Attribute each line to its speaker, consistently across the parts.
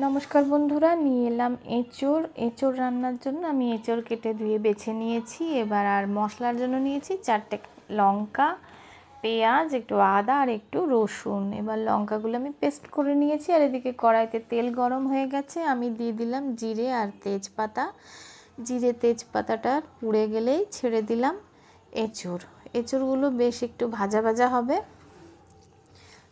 Speaker 1: নমস্কার বন্ধুরা, নিয়ে এলাম এঁচোড় রান্নার জন্য। আমি এঁচোড় কেটে ধুয়ে বেছে নিয়েছি। এবার আর মশলার জন্য নিয়েছি 4টে লঙ্কা, পেঁয়াজ, একটু আদা আর একটু রসুন। এবার লঙ্কাগুলো আমি পেস্ট করে নিয়েছি। আর এদিকে কড়াইতে তেল গরম হয়ে গেছে, আমি দিয়ে দিলাম জিরে আর তেজপাতা। জিরে তেজপাতাটা পুড়ে গেলেই ছেড়ে দিলাম এঁচোড়গুলো বেশ একটু ভাজা ভাজা হবে।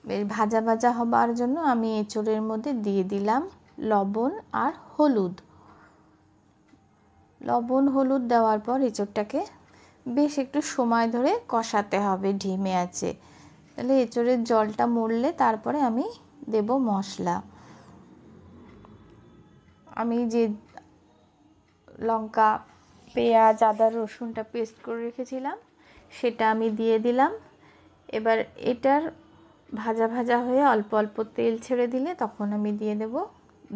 Speaker 1: বেশ ভাজা ভাজা হবার জন্য আমি এঁচোড়ের মধ্যে দিয়ে দিলাম লবণ আর হলুদ। লবণ হলুদ দেওয়ার পর এঁচোড়টাকে বেশ একটু সময় ধরে কষাতে হবে ধিমে আঁচে। তাহলে এঁচোড়ের জলটা মরলে তারপরে আমি দেব মশলা। আমি যে লঙ্কা, পেঁয়াজ, আদা, রসুনটা পেস্ট করে রেখেছিলাম সেটা আমি দিয়ে দিলাম। এবার এটার ভাজা ভাজা হয়ে অল্প অল্প তেল ছেড়ে দিলে তখন আমি দিয়ে দেব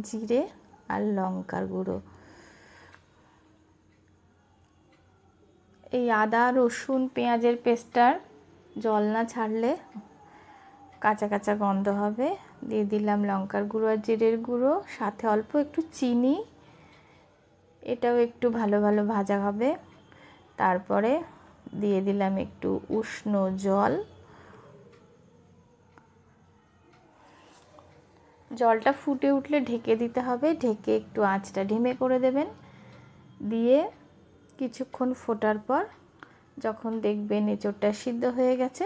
Speaker 1: জিরে আর লঙ্কার গুঁড়ো। এই আদা, রসুন, পেঁয়াজের পেস্টটার জল না ছাড়লে কাঁচা কাঁচা গন্ধ হবে। দিয়ে দিলাম লঙ্কার গুঁড়ো আর জিরের গুঁড়ো, সাথে অল্প একটু চিনি। এটাও একটু ভালো ভালো ভাজা হবে। তারপরে দিয়ে দিলাম একটু উষ্ণ জল। জলটা ফুটে উঠলে ঢেকে দিতে হবে। ঢেকে একটু আঁচটা ধিমে করে দেবেন। দিয়ে কিছুক্ষণ ফোটার পর যখন দেখবেন এঁচোড়টা সিদ্ধ হয়ে গেছে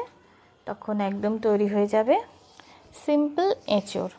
Speaker 1: তখন একদম তৈরি হয়ে যাবে সিম্পল এঁচোড়।